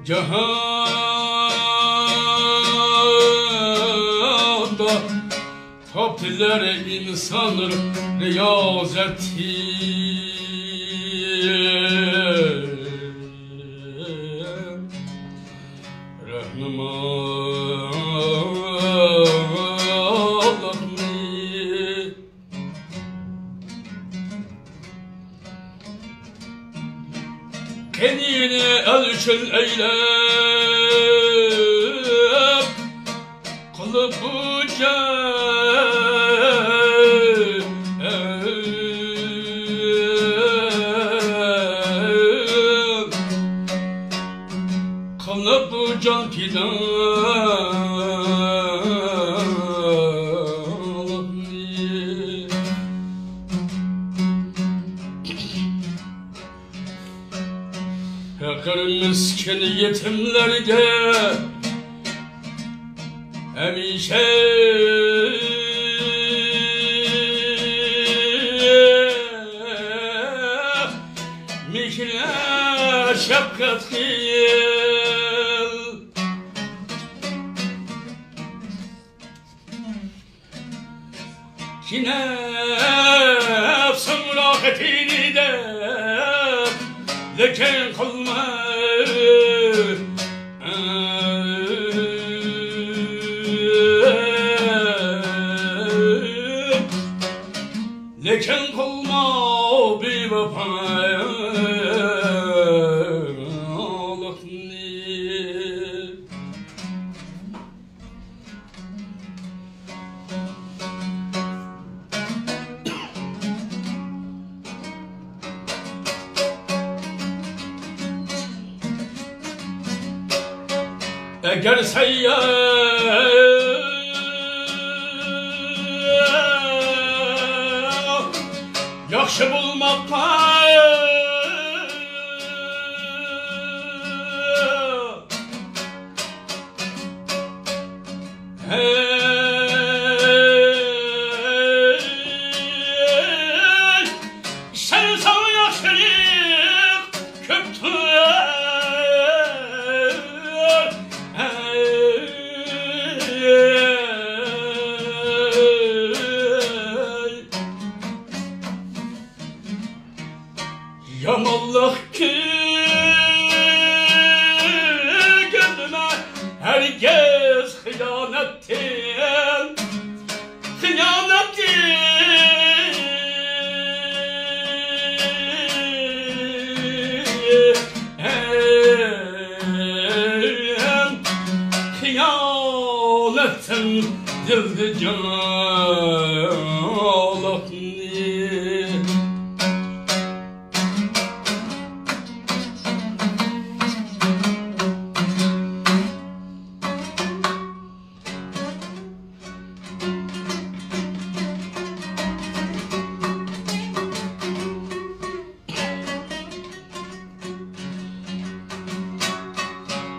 Cihanda toplar insanır riyazeti kendini ölçün eylem kılıp uca kılıp can fidan yakar miskin yetimlerge hemişe mihne şefkat kıyıl yine sımraketini de lekin kılma lekin kılma bir vefalık ni eğer seyyar yaxşı bulmakta sen sana yaxşılık köptür yamallık ki gönlüme herkes hıyanettin hıyanettin dildi canlık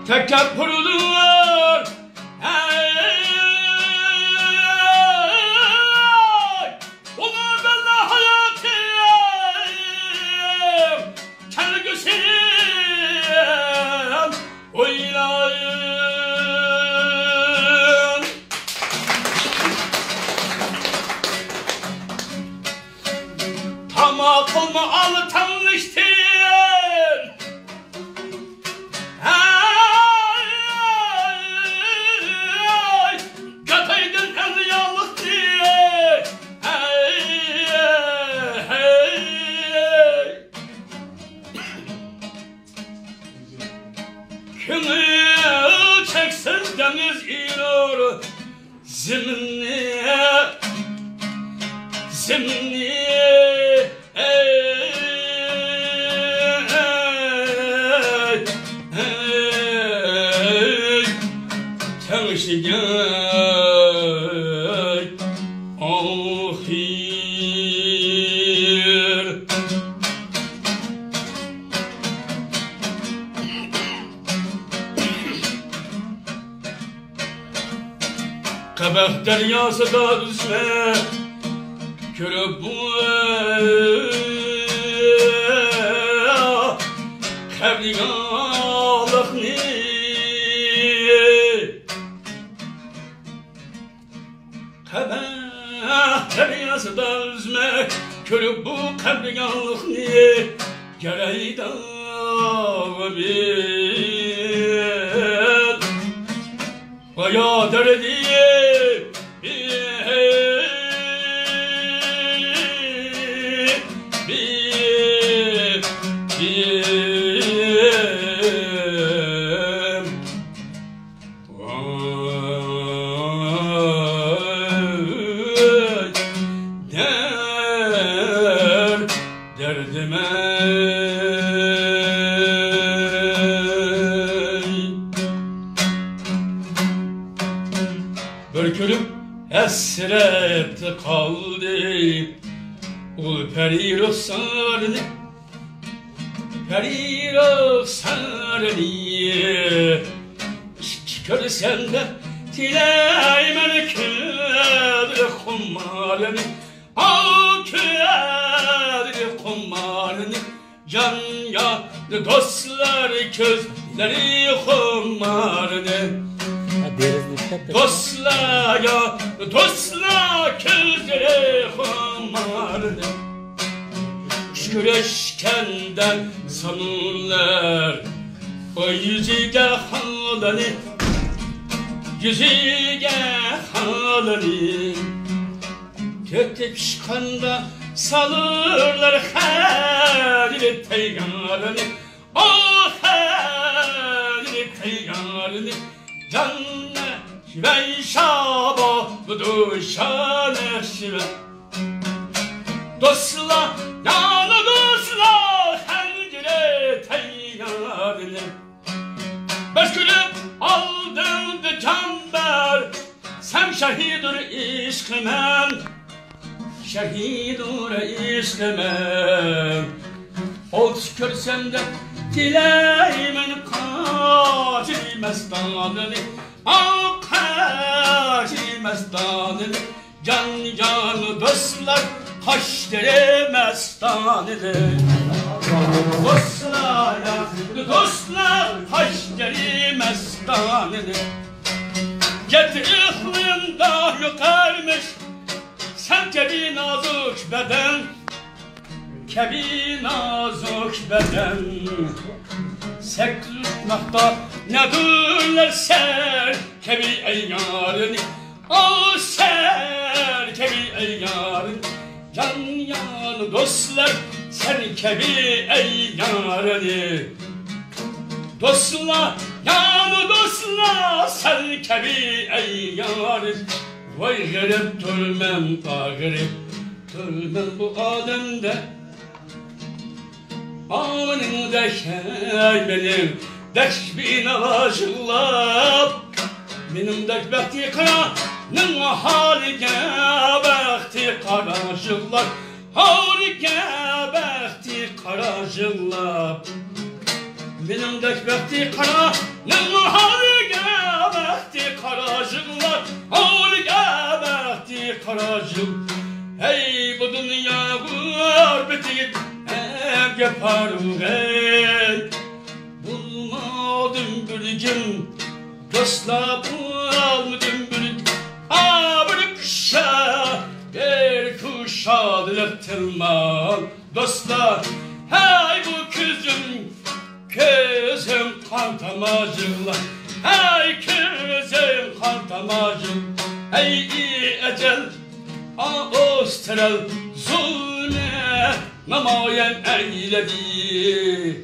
tekebbürlüler onlar benimle hayatım kelgüsün oynayın tam akılma alı tanıştın kınıl çeksen deniz iner zeminliğe tanışacak ahir kabak deryası da üzme körüp bu kevligalık ni dünyası da üzme körüp bu kabriganlık niye gereği bil Baya derdi Börkülüp esret kaldı Ul peri ruhsarını Peri ruhsarını Görsen de Tileymen küdür kummarını Al küdür kummarını Can ya dostlar közleri kummarını Dostlar ya, dostlar közleri kumardı Güreşkenden sanırlar O yüzüge halını Yüzüge halını Tek tek şıkkanda salırlar Halil teygarını O halil teygarını Canne şive şaba budu şane şive Dostla yanı dostla hencire teyyarını Beşgülüp aldındı camber Sen şehidur işkımen Şehidur işkımen Ol tükürsem de dileğimin katil mestanını Al katil mestanını Can canı dostlar haşdere mestanını Dostlar haşdere mestanını Getir ıhlığında yukarmış Sen kebi nazuk beden Kebi nazuk beden Seklutmakta nedurlar ser Kebi eyyarını O ser kebi eyyarını Can yanı dostlar sen kebi eyyarını Dostlar yanı dostlar sen kebi eyyarını Vay garip durmam garip Durmam bu alemde Amanın deşey benim Deşbin alaşılap Benim dekbekti karanın halige Bekti karajılap Halige bekti karajılap Benim dekbekti karanın halige Bekti karajılap Halige bekti karajılap Hey bu dünya gurbeti Yaparım hey Bulmadım bir gün Dostla bulmadım bir gün Bir kuşa Bir kuşa dilettirmem Dostlar hey bu Kızım kan damacılar Hey kızım kan damacım Hey ecel Ağusтрel zulme namayen eyledi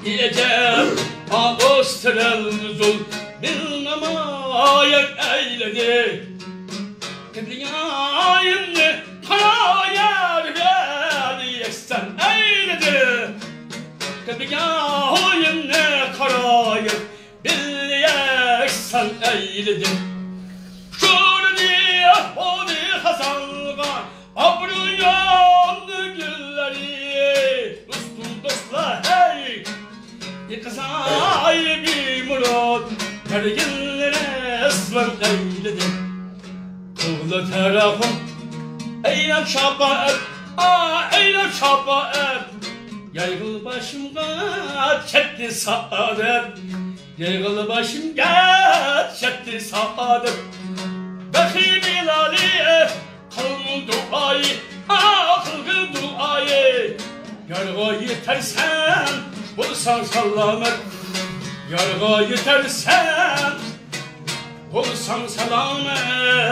Ecel Ağusтрel zulme namayen eyledi Kıbriyayımlı kara yer veriyeksen eyledi Kıbriyayımlı kara yer veriyeksen eyledi Abrıyanlı gülleri Dostum dostlar hey Yıkasay bir murat Tergillere ıslan eyledi Kuvlu tarafım Eylem şapaet Eylem şapaet Yaygıl başımda çekti saadet Yaygıl başımda çekti saadet Bekhi Bilali duayı Halkın duayı Yarga yetersen Bulsan selamet Yarga yetersen Bulsan selamet